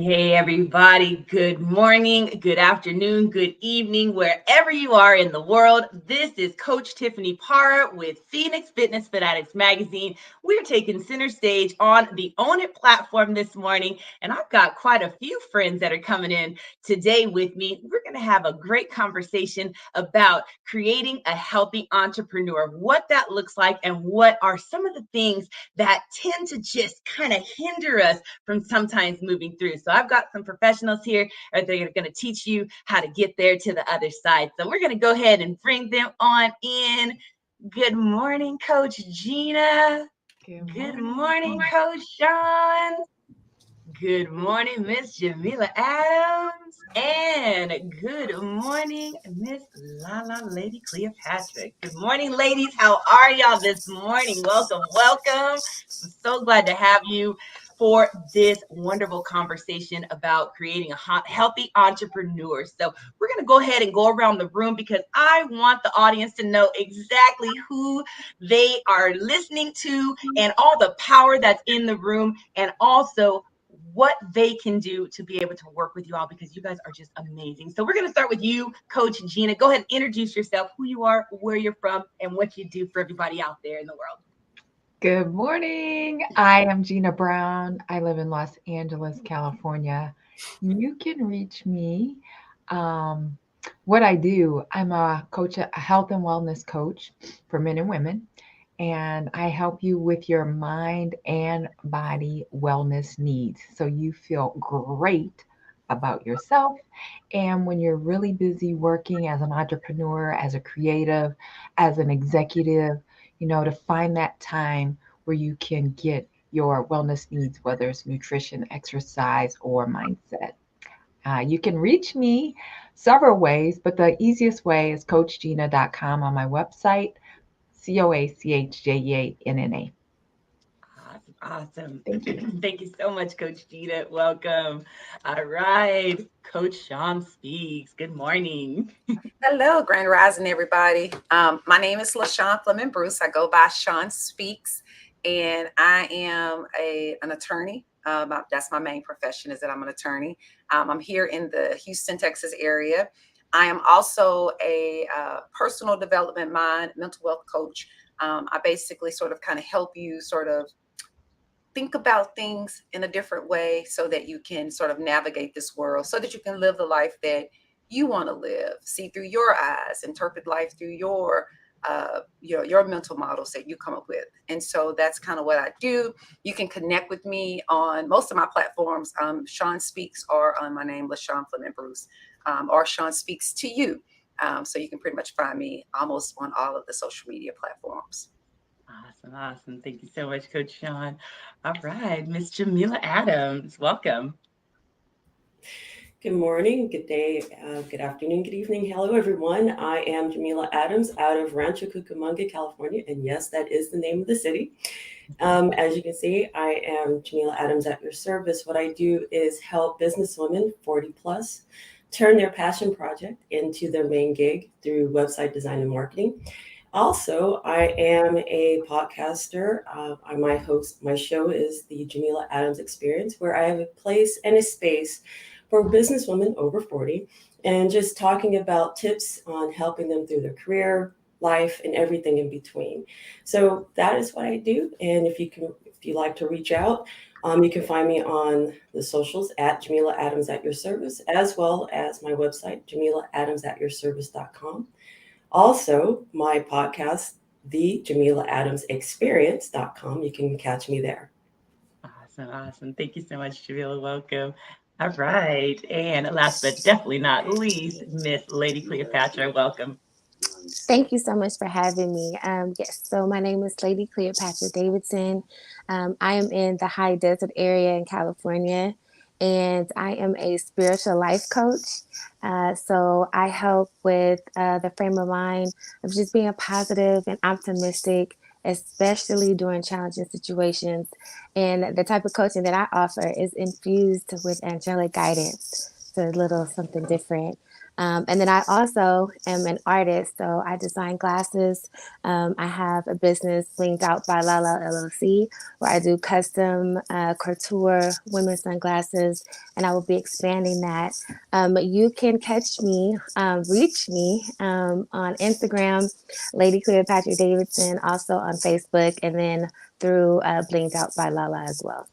Hey, everybody. Good morning, good afternoon, good evening, wherever you are in the world. This is Coach Tiffany Parra with Phoenix Fitness Fanatics Magazine. We're taking center stage on the Own It platform this morning, and I've got quite a few friends that are coming in today with me. We're going to have a great conversation about creating a healthy entrepreneur, what that looks like, and what are some of the things that tend to just kind of hinder us from sometimes moving through. So I've got some professionals here that are going to teach you how to get there to the other side. So we're going to go ahead and bring them on in. Good morning, Coach Gina. Good morning, Coach Sean. Good morning, Miss Jamila Adams. And good morning, Miss Lala Lady Cleopatra. Good morning, ladies. How are y'all this morning? Welcome, welcome. I'm so glad to have you for this wonderful conversation about creating a healthy entrepreneur. So we're going to go ahead and go around the room because I want the audience to know exactly who they are listening to and all the power that's in the room, and also what they can do to be able to work with you all, because you guys are just amazing. So we're going to start with you, Coach Gina. Go ahead and introduce yourself, who you are, where you're from, and what you do for everybody out there in the world. Good morning. I am Gina Brown. I live in Los Angeles, California. You can reach me. Um, what I do, I'm a coach, a health and wellness coach for men and women, and I help you with your mind and body wellness needs so you feel great about yourself. And when you're really busy working as an entrepreneur, as a creative, as an executive, to find that time where you can get your wellness needs, whether it's nutrition, exercise, or mindset. You can reach me several ways, but the easiest way is coachgina.com on my website, COACHJEANNA. Awesome. Thank you. Thank you so much, Coach Gina. Welcome. All right. Coach Sean Speaks. Good morning. Hello, Grand Rising, everybody. My name is LaShawn Fleming Bruce. I go by Sean Speaks, and I am an attorney. That's my main profession, is that I'm an attorney. I'm here in the Houston, Texas area. I am also a personal development mind, mental wealth coach. I basically sort of kind of help you sort of think about things in a different way so that you can sort of navigate this world, so that you can live the life that you want to live, see through your eyes, interpret life through your mental models that you come up with. And so that's kind of what I do. You can connect with me on most of my platforms. Sean Speaks, or on my name, LaShawn Fleming Bruce, or Sean Speaks to You. So you can pretty much find me almost on all of the social media platforms. Awesome. Thank you so much, Coach Sean. All right, Miss Jamila Adams. Welcome. Good morning, good day, good afternoon, good evening. Hello, everyone. I am Jamila Adams out of Rancho Cucamonga, California. And yes, that is the name of the city. As you can see, I am Jamila Adams at your service. What I do is help businesswomen 40 plus turn their passion project into their main gig through website design and marketing. Also, I am a podcaster. My show is the Jamila Adams Experience, where I have a place and a space for businesswomen over 40, and just talking about tips on helping them through their career, life, and everything in between. So that is what I do. And if you like to reach out, you can find me on the socials at Jamila Adams at your service, as well as my website, JamilaAdamsAtYourService.com. Also, my podcast, the JamilaAdamsExperience.com. You can catch me there. Awesome. Thank you so much, Jamila. Welcome. All right. And last but definitely not least, Miss Lady Cleopatra. Welcome. Thank you so much for having me. Yes, so my name is Lady Cleopatra Davidson. I am in the high desert area in California, and I am a spiritual life coach. So I help with the frame of mind of just being positive and optimistic, especially during challenging situations. And the type of coaching that I offer is infused with angelic guidance, so a little something different. And then I also am an artist, so I design glasses. I have a business, Blinged Out by Lala LLC, where I do custom couture women's sunglasses, and I will be expanding that. You can catch me, reach me on Instagram, Lady Cleopatra Davidson, also on Facebook, and then through Blinged Out by Lala as well.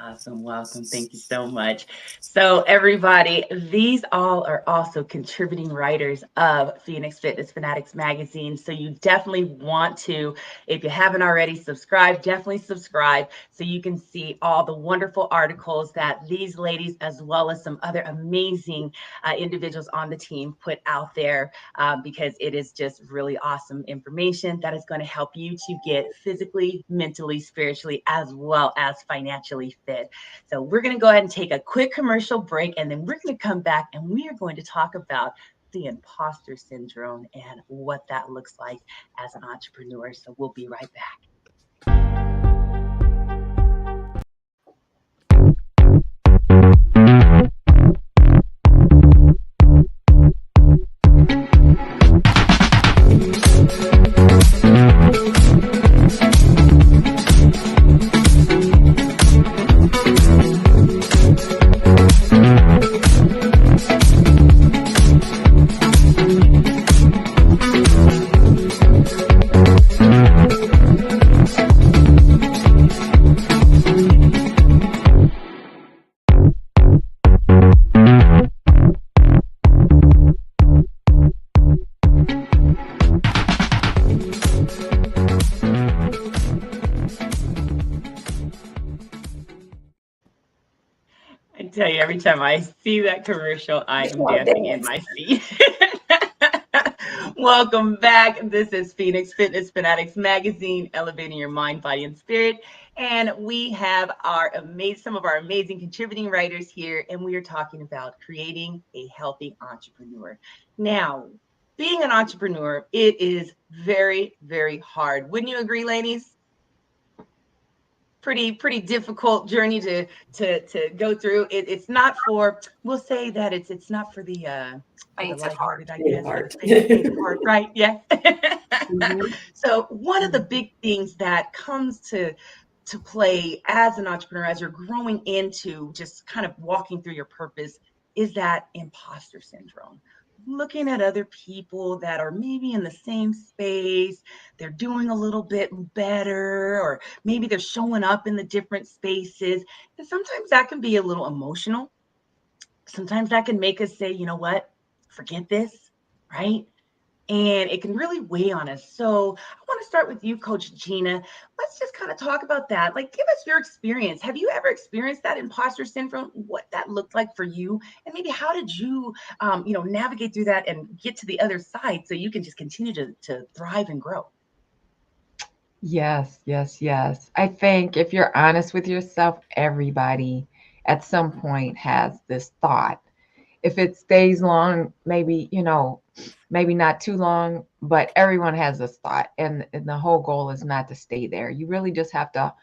Awesome. Welcome. Thank you so much. So everybody, these all are also contributing writers of Phoenix Fitness Fanatics magazine. So you definitely want to, if you haven't already, definitely subscribe so you can see all the wonderful articles that these ladies, as well as some other amazing individuals on the team, put out there, because it is just really awesome information that is going to help you to get physically, mentally, spiritually, as well as financially fit. So we're going to go ahead and take a quick commercial break, and then we're going to come back and we are going to talk about the imposter syndrome and what that looks like as an entrepreneur. So we'll be right back. I tell you, every time I see that commercial, I am dancing in my seat. Welcome back. This is Phoenix Fitness Fanatics magazine, elevating your mind, body, and spirit. And we have some of our amazing contributing writers here, and we are talking about creating a healthy entrepreneur. Now, being an entrepreneur, it is very, very hard. Wouldn't you agree, ladies? Pretty difficult journey to go through. It's not for, we'll say that it's not for the lighthearted, I guess, for the faint of heart, right? Yeah. Mhm. So one of the big things that comes to play as an entrepreneur, as you're growing into just kind of walking through your purpose, is that imposter syndrome. Looking at other people that are maybe in the same space, they're doing a little bit better, or maybe they're showing up in the different spaces. And sometimes that can be a little emotional. Sometimes that can make us say, you know what, forget this, right? And it can really weigh on us. So I want to start with you, Coach Gina. Let's just kind of talk about that. Like, give us your experience. Have you ever experienced that imposter syndrome? What that looked like for you, and maybe how did you, navigate through that and get to the other side so you can just continue to thrive and grow? Yes, yes, yes. I think if you're honest with yourself, everybody at some point has this thought. If it stays long, maybe, maybe not too long, but everyone has this thought. And the whole goal is not to stay there. You really just have to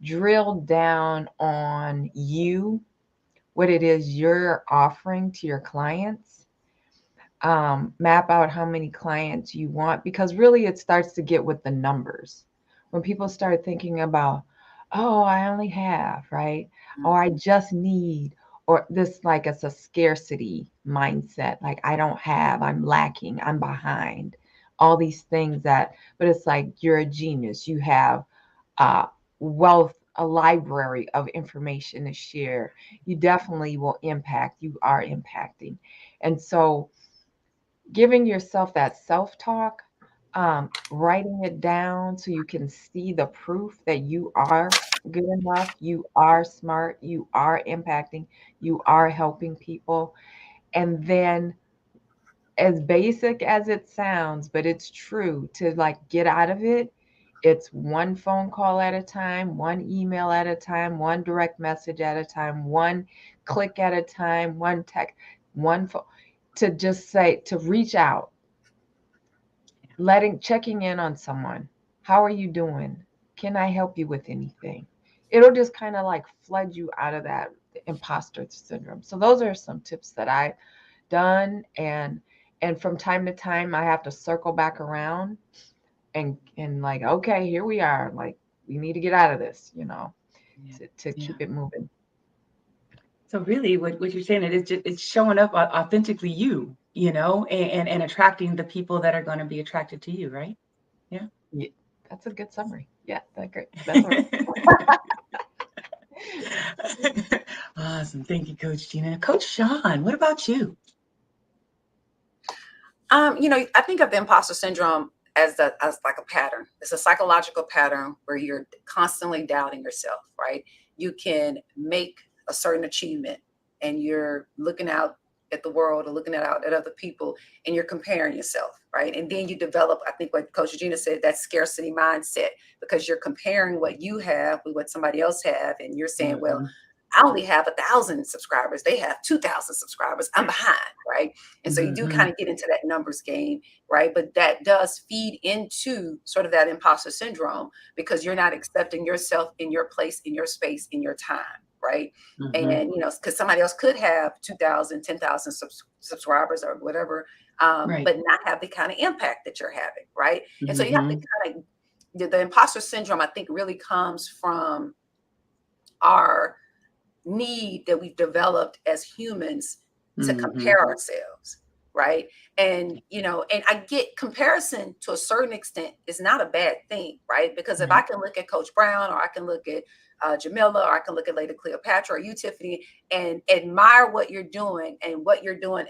drill down on you, what it is you're offering to your clients. Map out how many clients you want, because really it starts to get with the numbers. When people start thinking about, oh, I only have, right? Or I just need, or this, like, it's a scarcity mindset. Like, I don't have, I'm lacking, I'm behind, all these things but it's like you're a genius. You have wealth, a library of information to share. You definitely will impact, you are impacting. And so, giving yourself that self-talk, writing it down so you can see the proof that you are good enough, you are smart, you are impacting, you are helping people. And then, as basic as it sounds, but it's true, to like get out of it, it's one phone call at a time, one email at a time, one direct message at a time, one click at a time, one text, one phone, to just say, to reach out, checking in on someone. How are you doing? Can I help you with anything? It'll just kind of like flood you out of that imposter syndrome. So those are some tips that I done, and from time to time I have to circle back around and like, okay, here we are, like we need to get out of this, to keep it moving. So really what you're saying is it's showing up authentically and attracting the people that are going to be attracted to you, right? Yeah. That's a good summary. Yeah, that's great. That's right. Awesome. Thank you, Coach Gina. Coach Sean, what about you? I think of the imposter syndrome as like a pattern. It's a psychological pattern where you're constantly doubting yourself, right? You can make a certain achievement and you're looking out at the world or looking out at other people and you're comparing yourself, right? And then you develop, I think what Coach Gina said, that scarcity mindset, because you're comparing what you have with what somebody else have. And you're saying, well, I only have 1,000 subscribers. They have 2,000 subscribers. I'm behind, right? And so you do kind of get into that numbers game, right? But that does feed into sort of that imposter syndrome because you're not accepting yourself in your place, in your space, in your time, right? And, because somebody else could have 2,000, 10,000 subscribers or whatever, but not have the kind of impact that you're having, right? And so you have to kind of, the imposter syndrome, I think, really comes from our need that we've developed as humans to compare ourselves, right? And and I get comparison to a certain extent is not a bad thing, right? Because if I can look at Coach Brown, or I can look at Jamila, or I can look at Lady Cleopatra, or you, Tiffany, and admire what you're doing, and what you're doing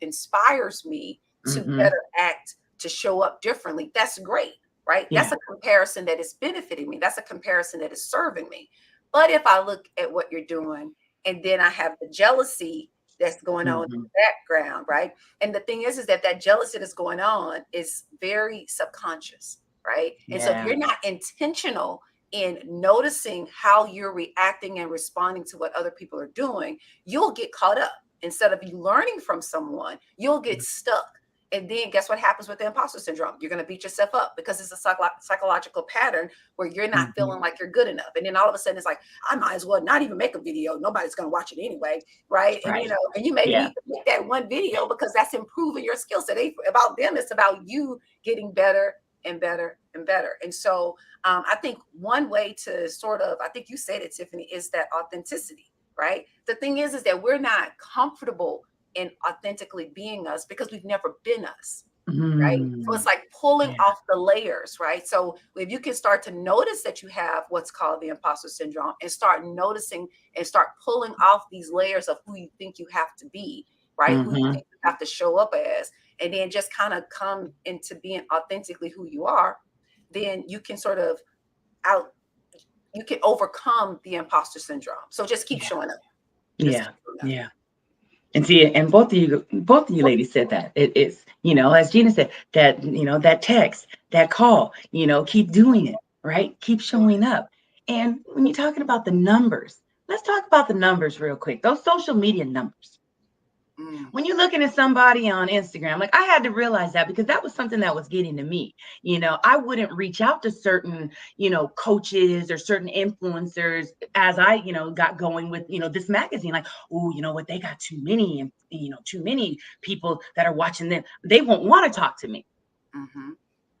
inspires me to better act, to show up differently. That's great, right? That's a comparison that is benefiting me. That's a comparison that is serving me. But if I look at what you're doing and then I have the jealousy that's going on in the background, right? And the thing is that jealousy that's going on is very subconscious, right? And so if you're not intentional in noticing how you're reacting and responding to what other people are doing, you'll get caught up. Instead of you learning from someone, you'll get stuck. And then guess what happens with the imposter syndrome? You're going to beat yourself up because it's a psychological pattern where you're not feeling like you're good enough. And then all of a sudden it's like, I might as well not even make a video. Nobody's going to watch it anyway. Right. And, and you may need to make that one video because that's improving your skill set. It ain't about them. It's about you getting better and better and better. And so I think one way to sort of, I think you said it, Tiffany, is that authenticity, right? The thing is that we're not comfortable in authentically being us because we've never been us, right? So it's like pulling off the layers, right? So if you can start to notice that you have what's called the imposter syndrome and start noticing and start pulling off these layers of who you think you have to be, right? Who you think you have to show up as, and then just kind of come into being authentically who you are, then you can sort of you can overcome the imposter syndrome. So just keep showing up. Yeah. And see, and both of you ladies said that it's, as Gina said, that, that text, that call, keep doing it, right? Keep showing up. And when you're talking about the numbers, let's talk about the numbers real quick. Those social media numbers. When you're looking at somebody on Instagram, like I had to realize that because that was something that was getting to me. I wouldn't reach out to certain, coaches or certain influencers as I, got going with, this magazine. Like, oh, you know what? They got too many, and too many people that are watching them. They won't want to talk to me.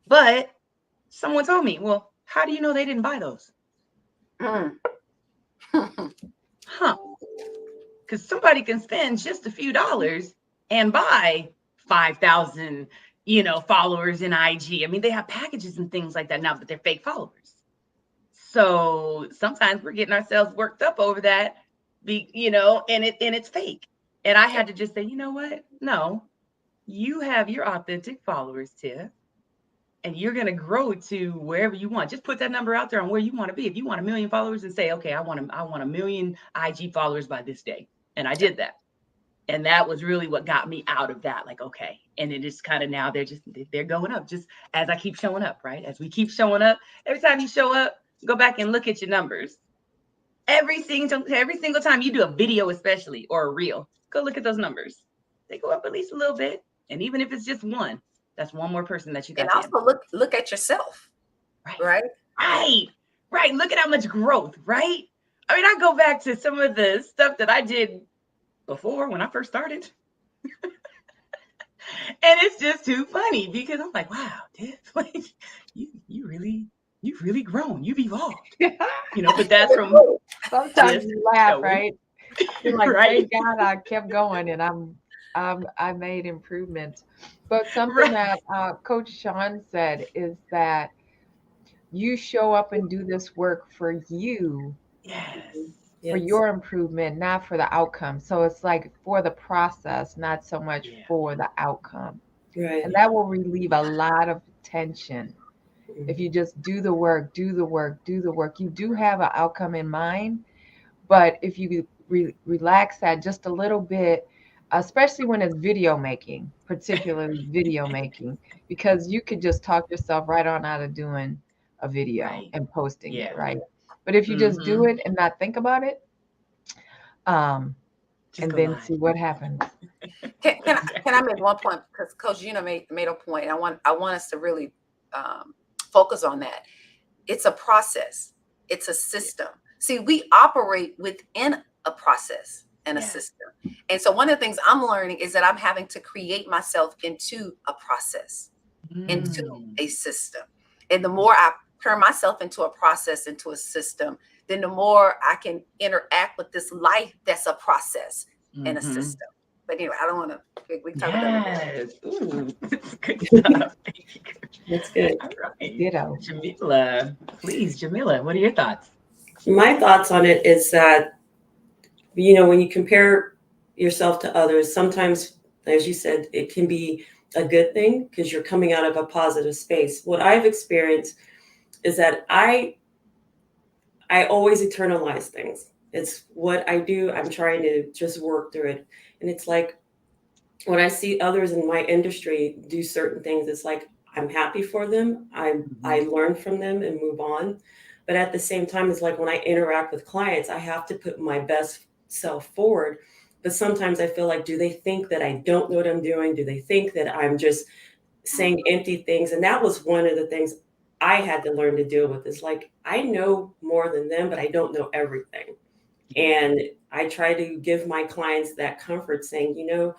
But someone told me, well, how do you know they didn't buy those? Because somebody can spend just a few dollars and buy 5,000, followers in IG. I mean, they have packages and things like that now, but they're fake followers. So sometimes we're getting ourselves worked up over that, and it's fake. And I had to just say, you know what? No, you have your authentic followers, Tiff, and you're going to grow to wherever you want. Just put that number out there on where you want to be. If you want 1 million followers, and say, okay, I want 1 million IG followers by this day. And I did that. And that was really what got me out of that. Like, okay. And it is kind of now they're going up just as I keep showing up, right? As we keep showing up, every time you show up, go back and look at your numbers. Every single time you do a video, especially, or a reel, go look at those numbers. They go up at least a little bit. And even if it's just one, that's one more person that you got. And also look at yourself. Right. Look at how much growth, right? I mean, I go back to some of the stuff that I did before when I first started. And it's just too funny because I'm like, wow, Tiff, like you've really grown. You've evolved. But that's from Sometimes just you laugh, showing. right? You're like, Right. thank God I kept going and I made improvements. But something Right. that Coach Sean said is that you show up and do this work for you, Yes. for Yes. your improvement, not for the outcome. So it's like for the process, not so much Yeah. for the outcome. Right. And that will relieve a lot of tension. If you just do the work, do the work, do the work, you do have an outcome in mind. But if you relax that just a little bit, especially when it's video making, particularly video making, because you could just talk yourself right on out of doing a video Right. and posting it, Yeah. right? But if you just do Mm-hmm. it and not think about it, Just and go then live. see what happens. Can I make one point? Because Coach Gina made a point. I want us to really focus on that. It's a process. It's a system. See, we operate within a process and a Yeah. system. And so one of the things I'm learning is that I'm having to create myself into a process, into a system. And the more I turn myself into a process, into a system, then the more I can interact with this life that's a process and a system. But anyway, I don't want to, we can talk about that. Yes. Ooh, that's good stuff. That's good. All right. Ditto. Jamila, please, Jamila, what are your thoughts? My thoughts on it is that, when you compare yourself to others, sometimes, as you said, it can be a good thing because you're coming out of a positive space. What I've experienced is that I always eternalize things. It's what I do. I'm trying to just work through it. And it's like when I see others in my industry do certain things, it's like I'm happy for them. I learn from them and move on. But at the same time, it's like when I interact with clients, I have to put my best self forward. But sometimes I feel like, do they think that I don't know what I'm doing? Do they think that I'm just saying empty things? And that was one of the things I had to learn to deal with, is like, I know more than them, but I don't know everything. And I try to give my clients that comfort, saying,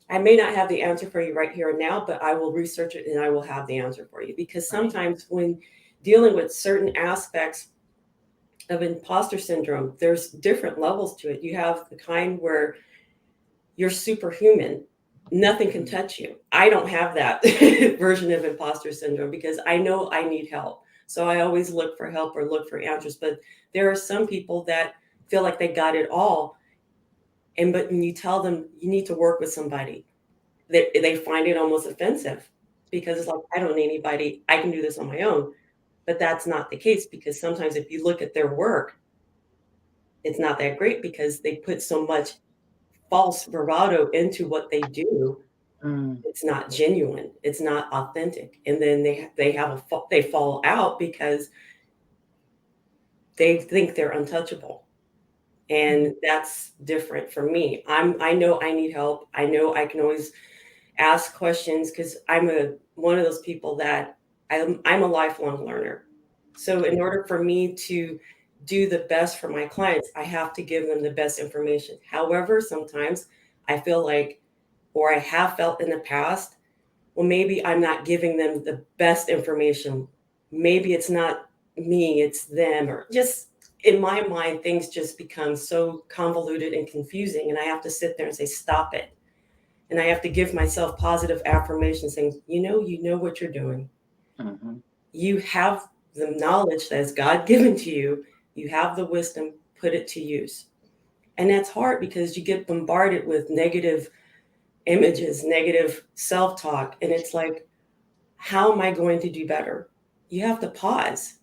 I may not have the answer for you right here and now, but I will research it and I will have the answer for you. Because sometimes when dealing with certain aspects of imposter syndrome, there's different levels to it. You have the kind where you're superhuman. Nothing can touch you. I don't have that version of imposter syndrome because I know I need help. So I always look for help or look for answers. But there are some people that feel like they got it all. But when you tell them you need to work with somebody, they find it almost offensive because it's like, I don't need anybody. I can do this on my own. But that's not the case, because sometimes if you look at their work, it's not that great because they put so much false bravado into what they do. It's not genuine. It's not authentic. And then they fall out because they think they're untouchable. And that's different for me. I know I need help. I know I can always ask questions because I'm one of those people that I'm a lifelong learner. So in order for me to do the best for my clients, I have to give them the best information. However, sometimes I feel like, or I have felt in the past, well, maybe I'm not giving them the best information. Maybe it's not me, it's them, or just in my mind, things just become so convoluted and confusing. And I have to sit there and say, stop it. And I have to give myself positive affirmations saying, you know what you're doing. You have the knowledge that is God given to you. You have the wisdom, put it to use. And that's hard because you get bombarded with negative images, negative self-talk. And it's like, how am I going to do better? You have to pause.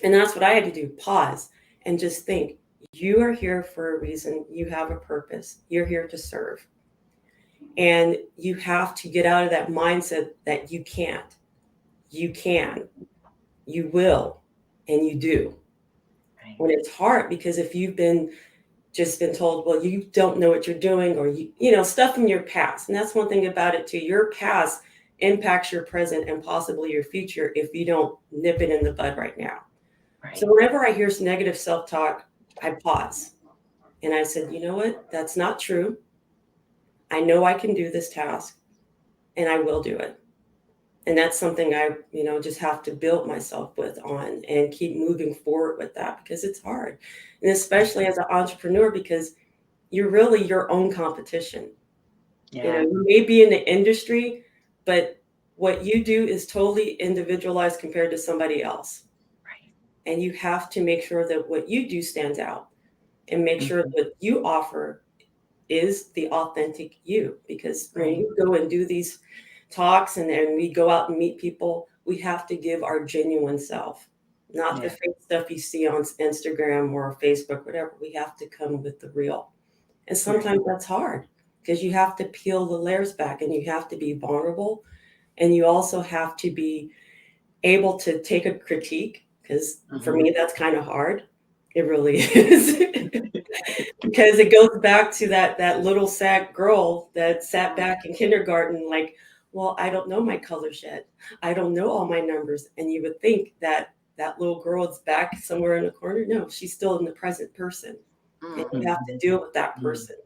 And that's what I had to do, pause and just think, you are here for a reason. You have a purpose. You're here to serve. And you have to get out of that mindset that you can't. You can, you will, and you do. When it's hard, because if you've been told, well, you don't know what you're doing, or stuff from your past. And that's one thing about it too. Your past impacts your present and possibly your future if you don't nip it in the bud right now. So whenever I hear some negative self-talk, I pause and I said, you know what? That's not true. I know I can do this task and I will do it. And that's something I, just have to build myself on and keep moving forward with that, because it's hard. And especially as an entrepreneur, because you're really your own competition. Yeah. You may be in the industry, but what you do is totally individualized compared to somebody else. Right. And you have to make sure that what you do stands out, and make sure what you offer is the authentic you. Because when you go and do these talks and then we go out and meet people, we have to give our genuine self, not the fake stuff you see on Instagram or Facebook, whatever. We have to come with the real. And sometimes that's hard, because you have to peel the layers back and you have to be vulnerable. And you also have to be able to take a critique, because for me, that's kind of hard. It really is. Because it goes back to that little sad girl that sat back in kindergarten, like, well, I don't know my colors yet. I don't know all my numbers. And you would think that that little girl is back somewhere in the corner. No, she's still in the present person. And you have to deal with that person.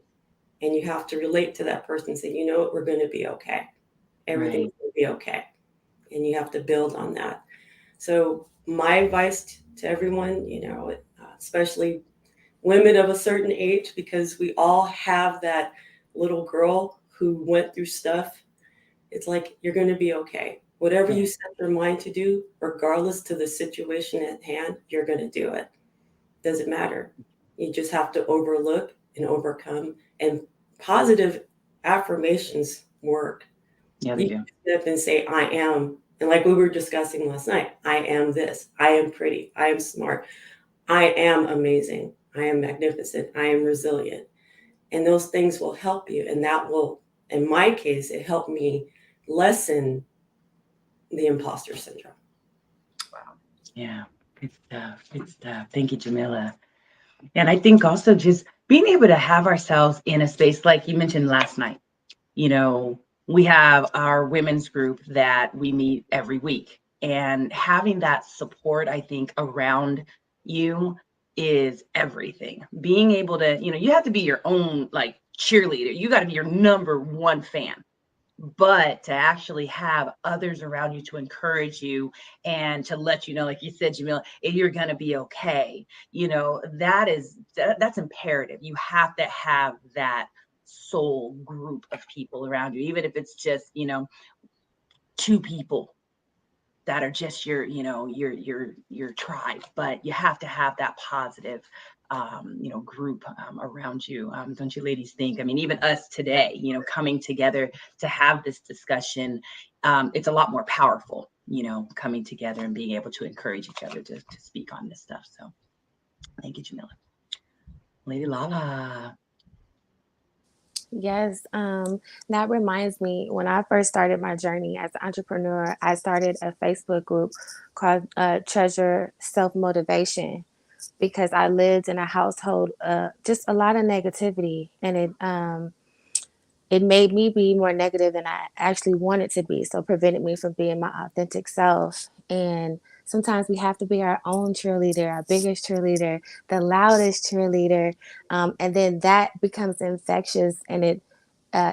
And you have to relate to that person and say, you know what, we're going to be okay. Everything's going to be okay. And you have to build on that. So my advice to everyone, especially women of a certain age, because we all have that little girl who went through stuff. It's like, you're going to be okay. Whatever you set your mind to do, regardless to the situation at hand, you're going to do it. Doesn't matter. You just have to overlook and overcome. And positive affirmations work. Yeah, they do. You get up and say, I am. And like we were discussing last night, I am this. I am pretty. I am smart. I am amazing. I am magnificent. I am resilient. And those things will help you. And that will, in my case, it helped me lessen the imposter syndrome. Wow. Yeah. Good stuff. Good stuff. Thank you, Jamila. And I think also just being able to have ourselves in a space like you mentioned last night. We have our women's group that we meet every week, and having that support, I think, around you is everything. Being able to, you have to be your own like cheerleader. You got to be your number one fan. But to actually have others around you to encourage you and to let you know, like you said, Jamila, you're going to be okay. That's imperative. You have to have that soul group of people around you, even if it's just, two people that are just your tribe, but you have to have that positive group around you. Don't you ladies think? I mean, even us today, coming together to have this discussion, it's a lot more powerful, coming together and being able to encourage each other to speak on this stuff. So thank you, Jamila. Lady Lala. Yes, that reminds me, when I first started my journey as an entrepreneur, I started a Facebook group called Treasure Self-Motivation, because I lived in a household, just a lot of negativity, and it made me be more negative than I actually wanted to be. So prevented me from being my authentic self. And sometimes we have to be our own cheerleader, our biggest cheerleader, the loudest cheerleader. And then that becomes infectious, and it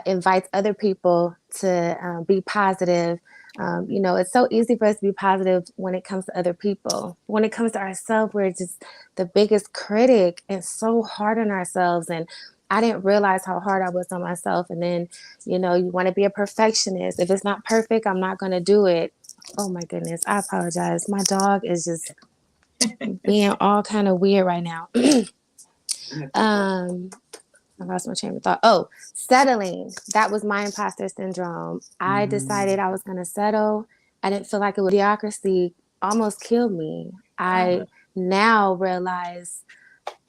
invites other people to be positive. It's so easy for us to be positive when it comes to other people. When it comes to ourselves, we're just the biggest critic and so hard on ourselves. And I didn't realize how hard I was on myself. And then, you want to be a perfectionist. If it's not perfect, I'm not going to do it. Oh my goodness. I apologize. My dog is just being all kind of weird right now. I lost my train of thought. Oh, settling. That was my imposter syndrome. I decided I was going to settle. I didn't feel like it was mediocrity almost killed me. I now realize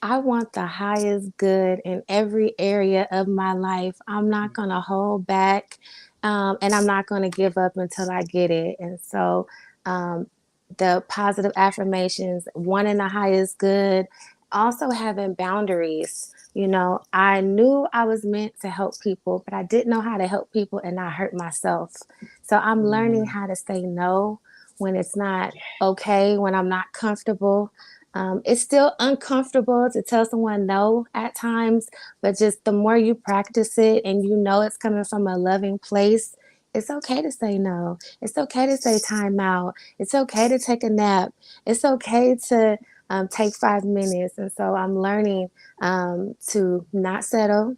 I want the highest good in every area of my life. I'm not going to hold back, and I'm not going to give up until I get it. And so the positive affirmations, wanting the highest good, also having boundaries. I knew I was meant to help people, but I didn't know how to help people and not hurt myself. So I'm learning how to say no when it's not okay, when I'm not comfortable. It's still uncomfortable to tell someone no at times, but just the more you practice it and you know it's coming from a loving place, it's okay to say no. It's okay to say time out. It's okay to take a nap. It's okay to take 5 minutes. And so I'm learning to not settle.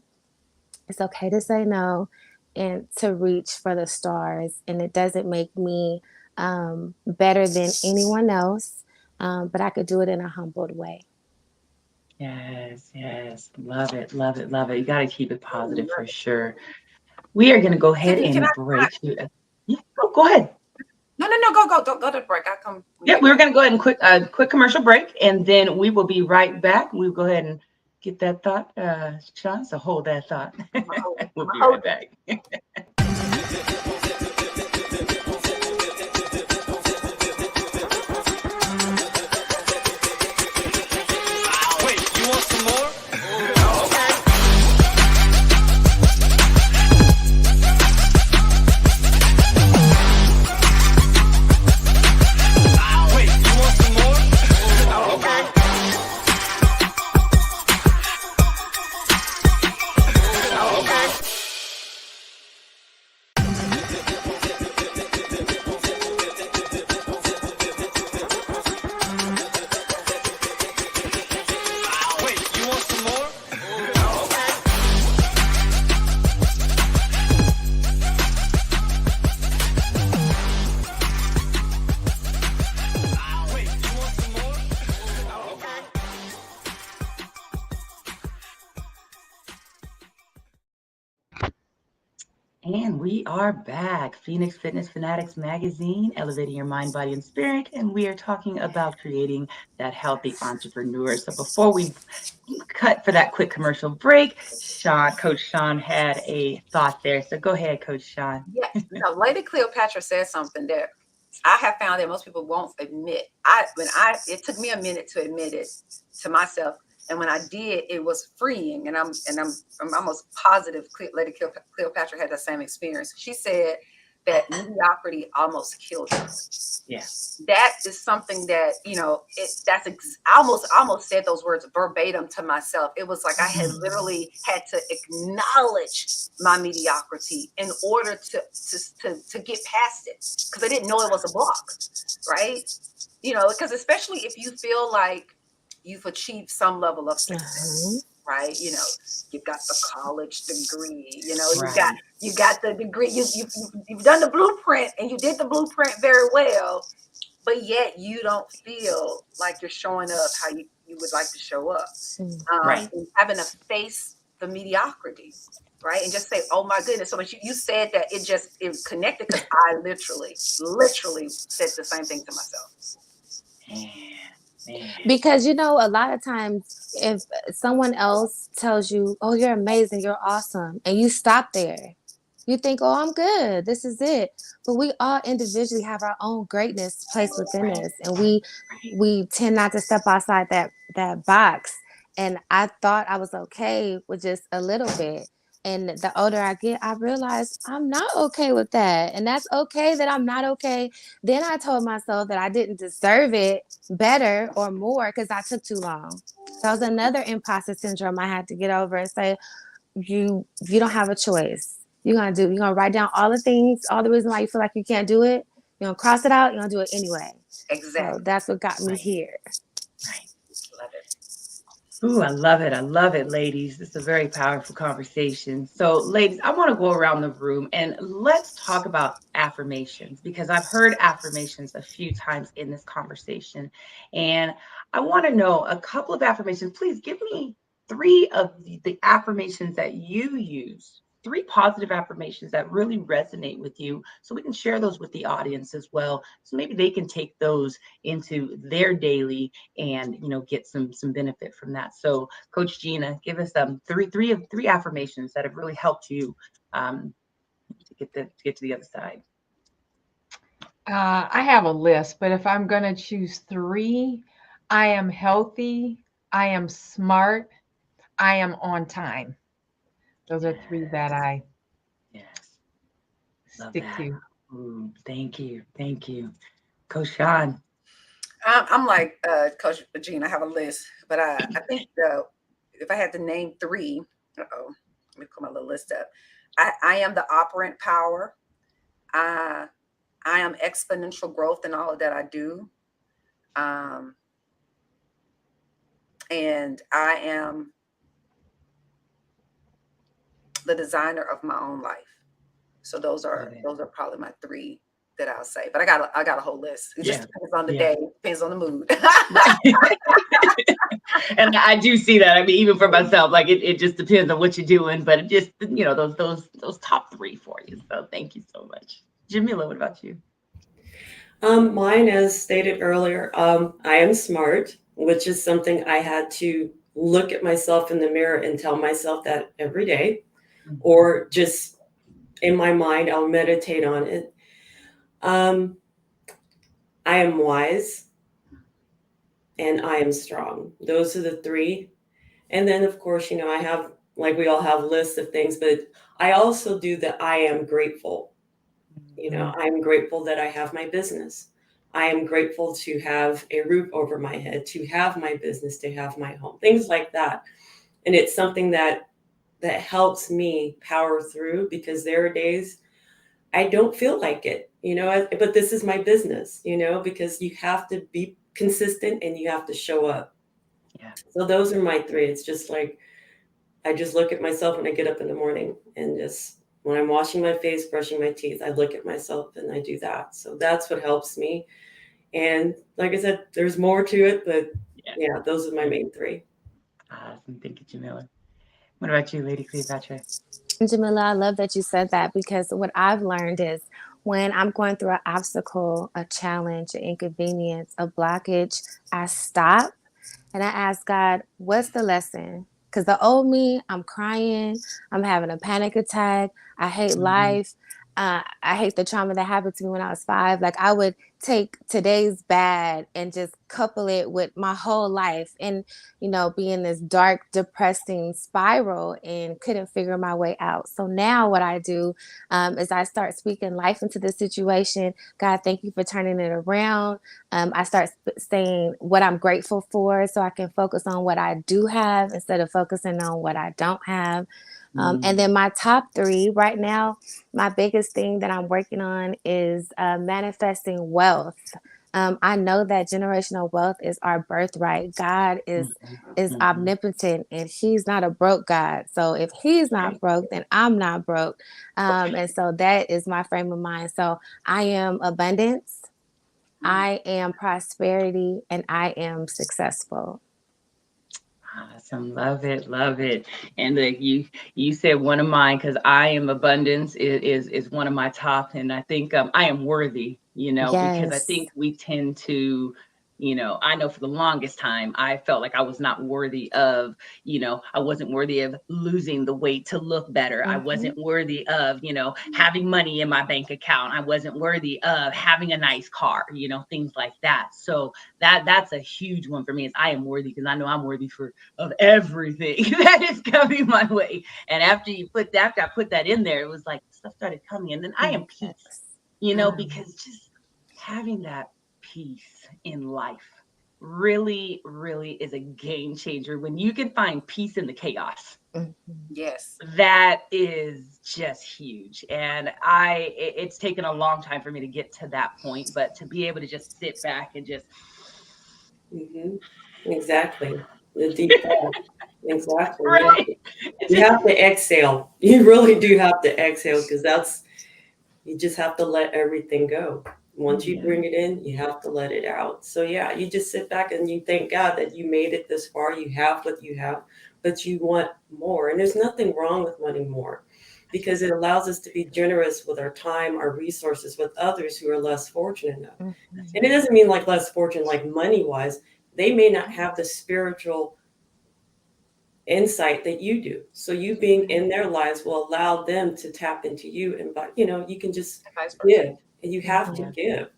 It's okay to say no and to reach for the stars. And it doesn't make me better than anyone else, but I could do it in a humbled way. Yes, yes. Love it, love it, love it. You got to keep it positive for sure. We are going to go ahead Tiffany, and break. Yeah, go ahead. No, go to break. I come. Yeah, we were going to go ahead and quick commercial break, and then we will be right back. We'll go ahead and get that thought, Sean. So hold that thought. We'll be right back. And we are back. Phoenix Fitness Fanatics Magazine, elevating your mind, body, and spirit. And we are talking about creating that healthy entrepreneur. So before we cut for that quick commercial break, Coach Sean had a thought there. So go ahead, Coach Sean. Yeah, Lady Cleopatra said something that I have found that most people won't admit. It took me a minute to admit it to myself. And when I did, it was freeing. And I'm almost positive Lady Cleopatra had the same experience. She said that mediocrity almost killed her. Yeah. That is something that, I almost said those words verbatim to myself. It was like I had literally had to acknowledge my mediocrity in order to get past it, because I didn't know it was a block, right? Because especially if you feel like you've achieved some level of success, right? You've got the college degree, Right. you got the degree, you've done the blueprint, and you did the blueprint very well, but yet you don't feel like you're showing up how you would like to show up. Right. And having to face the mediocrity, right? And just say, oh my goodness. So much you said that it connected, because I literally said the same thing to myself. Because a lot of times if someone else tells you, oh, you're amazing, you're awesome, and you stop there, you think, oh, I'm good, this is it. But we all individually have our own greatness placed within us, and we tend not to step outside that box. And I thought I was okay with just a little bit. And the older I get, I realize I'm not okay with that. And that's okay that I'm not okay. Then I told myself that I didn't deserve it better or more because I took too long. So that was another imposter syndrome I had to get over and say, you don't have a choice. You're gonna write down all the things, all the reasons why you feel like you can't do it. You're gonna cross it out, you're gonna do it anyway. Exactly. So that's what got me here. Right. Love it. Ooh, I love it. I love it, ladies. This is a very powerful conversation. So, ladies, I want to go around the room and let's talk about affirmations, because I've heard affirmations a few times in this conversation. And I want to know a couple of affirmations. Please give me 3 of the affirmations that you use, 3 positive affirmations that really resonate with you, so we can share those with the audience as well. So maybe they can take those into their daily and get some benefit from that. So Coach Gina, give us three affirmations that have really helped you to get to the other side. I have a list, but if I'm going to choose 3, I am healthy, I am smart, I am on time. Those are 3 that I stick to. Ooh, thank you. Coach Sean. I'm like Coach Gina. I have a list, but I think if I had to name three, let me pull my little list up. I am the operant power. I am exponential growth in all that I do. And I am the designer of my own life. So those are probably my three that I'll say. But I got a whole list. It just depends on the day, depends on the mood. And I do see that. I mean, even for myself, like it just depends on what you're doing. But it just, those top three for you. So thank you so much. Jamila, what about you? Mine, as stated earlier, I am smart, which is something I had to look at myself in the mirror and tell myself that every day, or just in my mind, I'll meditate on it. I am wise and I am strong. Those are the three. And then, of course, I have, like we all have lists of things, but I also do the I am grateful. I'm grateful that I have my business. I am grateful to have a roof over my head, to have my business, to have my home, things like that. And it's something that helps me power through, because there are days I don't feel like it, but this is my business, because you have to be consistent and you have to show up. Yeah. So those are my three. It's just like, I just look at myself when I get up in the morning, and just when I'm washing my face, brushing my teeth, I look at myself and I do that. So that's what helps me. And like I said, there's more to it, but yeah, those are my main three. Awesome. Thank you, Jamila. What about you, Lady Cleopatra? Jamila, I love that you said that, because what I've learned is when I'm going through an obstacle, a challenge, an inconvenience, a blockage, I stop and I ask God, what's the lesson? Because the old me, I'm crying, I'm having a panic attack, I hate life. I hate the trauma that happened to me when I was 5. Like, I would take today's bad and just couple it with my whole life, and be in this dark, depressing spiral and couldn't figure my way out. So now what I do is I start speaking life into the situation. God, thank you for turning it around. I start saying what I'm grateful for, so I can focus on what I do have instead of focusing on what I don't have. And then my top 3 right now, my biggest thing that I'm working on is manifesting wealth. I know that generational wealth is our birthright. God is omnipotent, and he's not a broke God. So if he's not broke, then I'm not broke. And so that is my frame of mind. So I am abundance, I am prosperity, and I am successful. Awesome. Love it. Love it. And you said one of mine, because I am abundance is one of my top. And I think I am worthy, because I think we tend to, I know for the longest time, I felt like I was not worthy of, I wasn't worthy of losing the weight to look better. I wasn't worthy of, having money in my bank account. I wasn't worthy of having a nice car, things like that. So that's a huge one for me, is I am worthy, because I know I'm worthy of everything that is coming my way. And after I put that in there, it was like stuff started coming. And then I am peace, because just having that peace in life really, really is a game changer. When you can find peace in the chaos. Yes. That is just huge. And it's taken a long time for me to get to that point, but to be able to just sit back and just. Exactly. The deep breath. Exactly. Right. You have to exhale. You really do have to exhale, because you just have to let everything go. Once you bring it in, you have to let it out. So yeah, you just sit back and you thank God that you made it this far. You have what you have, but you want more. And there's nothing wrong with wanting more, because it allows us to be generous with our time, our resources, with others who are less fortunate enough. And it doesn't mean like less fortunate, like money wise. They may not have the spiritual insight that you do. So you being in their lives will allow them to tap into you, and you can just give, and you have to give.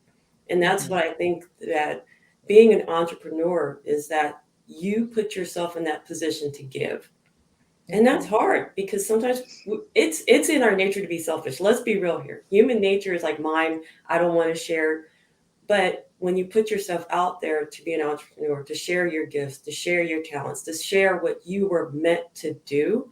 And that's what I think, that being an entrepreneur is that you put yourself in that position to give. And that's hard, because sometimes it's in our nature to be selfish. Let's be real here. Human nature is like, mine, I don't want to share. But when you put yourself out there to be an entrepreneur, to share your gifts, to share your talents, to share what you were meant to do,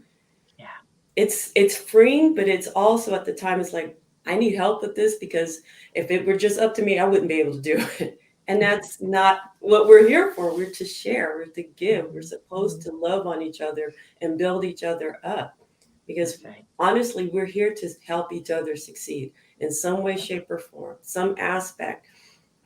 Yeah. It's freeing, but it's also at the time it's like, I need help with this, because if it were just up to me, I wouldn't be able to do it. And that's not what we're here for. We're to share, we're to give. We're supposed to love on each other and build each other up. Because That's right. honestly, we're here to help each other succeed in some way, shape, or form, some aspect.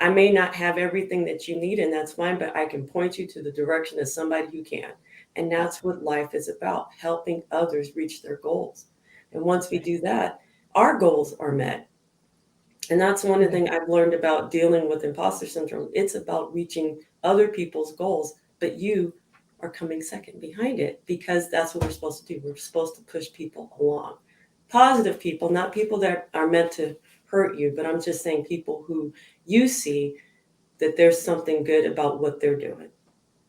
I may not have everything that you need, and that's fine, but I can point you to the direction of somebody who can. And that's what life is about, helping others reach their goals. And once we do that, our goals are met. And that's one of the things I've learned about dealing with imposter syndrome. It's about reaching other people's goals, but you are coming second behind it, because that's what we're supposed to do. We're supposed to push people along. Positive people, not people that are meant to hurt you, but I'm just saying people who you see that there's something good about what they're doing,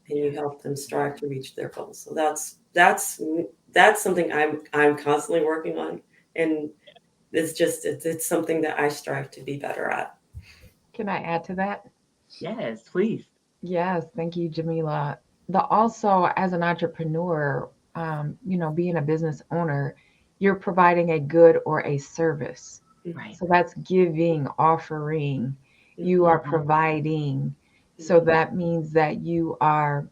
and you help them strive to reach their goals. So that's something I'm constantly working on, and it's something that I strive to be better at. Can I add to that? Yes, please. Yes, thank you, Jamila. Also, as an entrepreneur, being a business owner, you're providing a good or a service. Right. So that's giving, offering. You are providing. So that means that you are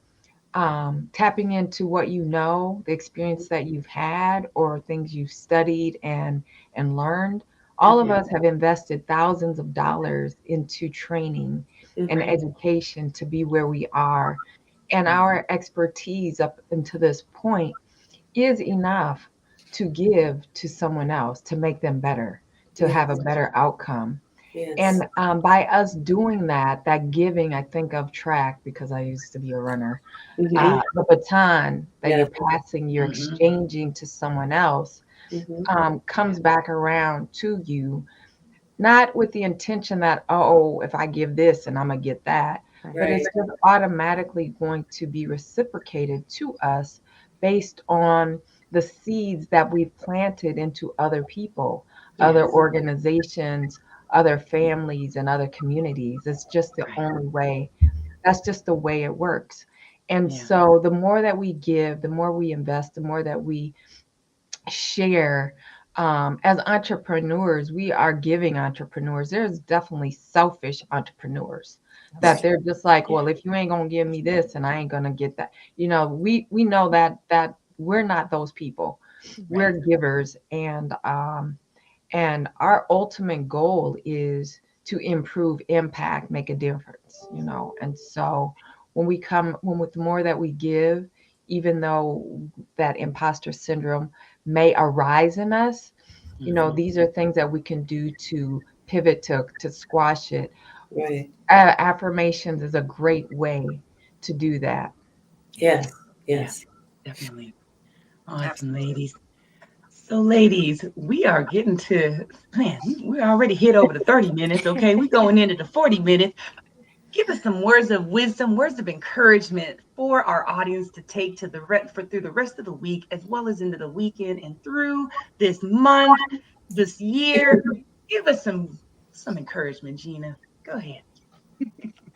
tapping into what you know, the experience that you've had, or things you've studied and learned. All of us have invested thousands of dollars into training and education to be where we are. And our expertise up until this point is enough to give to someone else, to make them better, to have a better outcome. Yes. And by us doing that, that giving, I think of track because I used to be a runner. The baton that you're passing, you're exchanging to someone else, comes back around to you, not with the intention that, oh, if I give this and I'm going to get that, but it's just automatically going to be reciprocated to us based on the seeds that we've planted into other people, other organizations, other families, and other communities. It's just the only way. That's just the way it works. And so the more that we give, the more we invest, the more that we share. As entrepreneurs, we are giving entrepreneurs. There's definitely selfish entrepreneurs that they're just like, well, if you ain't gonna give me this, and I ain't gonna get that. We know that we're not those people. We're givers, and our ultimate goal is to improve, impact, make a difference. And so with the more that we give, even though that imposter syndrome may arise in us, these are things that we can do to pivot, to squash it. Right. Affirmations is a great way to do that. Yes. Yeah, definitely. Awesome, ladies. So, ladies, we are getting to, man, we already hit over the 30 minutes, okay? We're going into the 40 minutes. Give us some words of wisdom, words of encouragement for our audience to take to through the rest of the week, as well as into the weekend and through this month, this year. Give us some encouragement, Gina. Go ahead.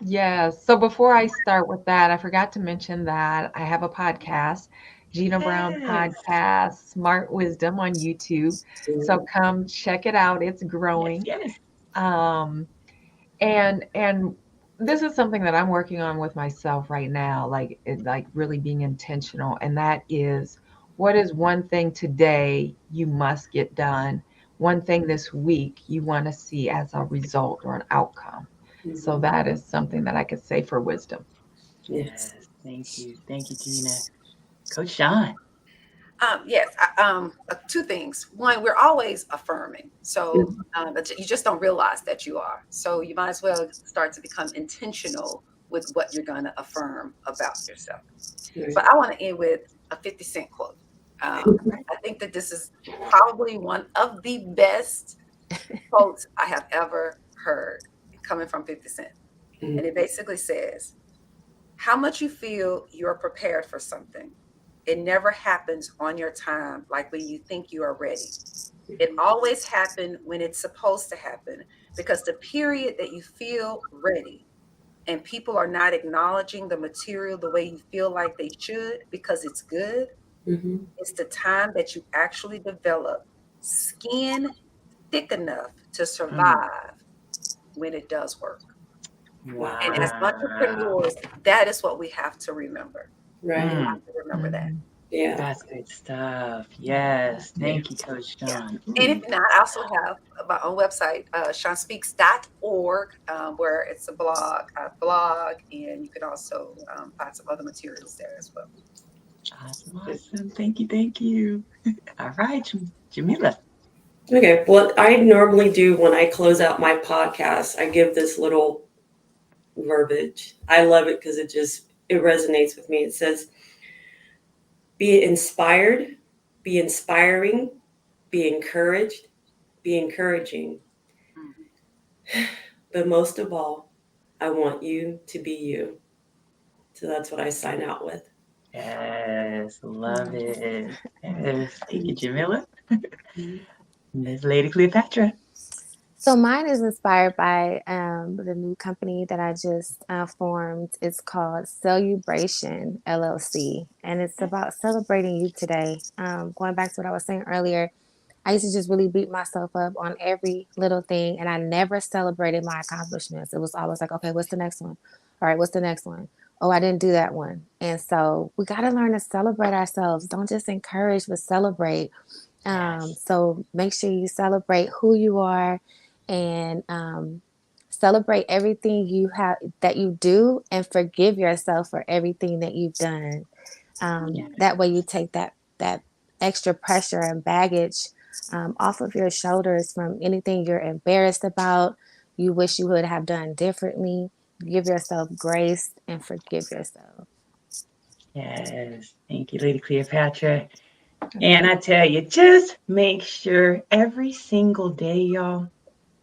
Yeah. So before I start with that, I forgot to mention that I have a podcast, Gina Brown Podcast, Smart Wisdom on YouTube. So come check it out. It's growing. Yes. Um, and this is something that I'm working on with myself right now, like really being intentional. And that is, what is one thing today you must get done? One thing this week you want to see as a result or an outcome. So that is something that I could say for wisdom. Yes. Thank you. Thank you, Gina. Coach Sean. Yes, two things. One, we're always affirming, so but you just don't realize that you are. So you might as well start to become intentional with what you're going to affirm about yourself. But I want to end with a 50 Cent quote. I think that this is probably one of the best quotes I have ever heard coming from 50 Cent. And it basically says, how much you feel you're prepared for something. It never happens on your time, like when you think you are ready. It always happens when it's supposed to happen, because the period that you feel ready and people are not acknowledging the material the way you feel like they should because it's good, it's the time that you actually develop skin thick enough to survive when it does work. Wow. And as entrepreneurs, that is what we have to remember. Right. We have to remember that. Yeah. That's good stuff. Yes. Thank you, Coach Sean. And if not, I also have my own website, seanspeaks.org, where it's a blog, and you can also find some other materials there as well. Awesome. Thank you. All right, Jamila. Okay. What I normally do when I close out my podcast, I give this little verbiage. I love it because it resonates with me. It says, be inspired, be inspiring, be encouraged, be encouraging. But most of all, I want you to be you. So that's what I sign out with. Yes, love it. Yes, thank you, Jamila. Miss Lady Cleopatra. So mine is inspired by the new company that I just formed. It's called Celebration LLC, and it's about celebrating you today. Going back to what I was saying earlier, I used to just really beat myself up on every little thing, and I never celebrated my accomplishments. It was always like, okay, what's the next one? All right, what's the next one? Oh, I didn't do that one. And so we got to learn to celebrate ourselves. Don't just encourage, but celebrate. So make sure you celebrate who you are, and celebrate everything you have that you do, and forgive yourself for everything that you've done. That way you take that extra pressure and baggage off of your shoulders from anything you're embarrassed about, you wish you would have done differently. Give yourself grace and forgive yourself. Yes, thank you, Lady Cleopatra. And I tell you, just make sure every single day, y'all,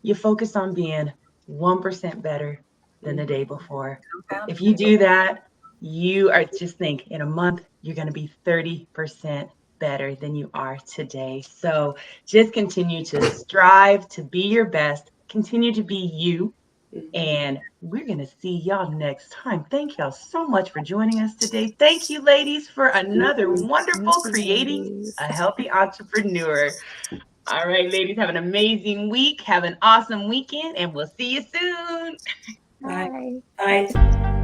you focus on being 1% better than the day before. If you do that, you are, just think, in a month, you're going to be 30% better than you are today. So just continue to strive to be your best, continue to be you, and we're going to see y'all next time. Thank y'all so much for joining us today. Thank you, ladies, for another wonderful Creating a Healthy Entrepreneur. All right, ladies, have an amazing week. Have an awesome weekend, and we'll see you soon. Bye. Bye.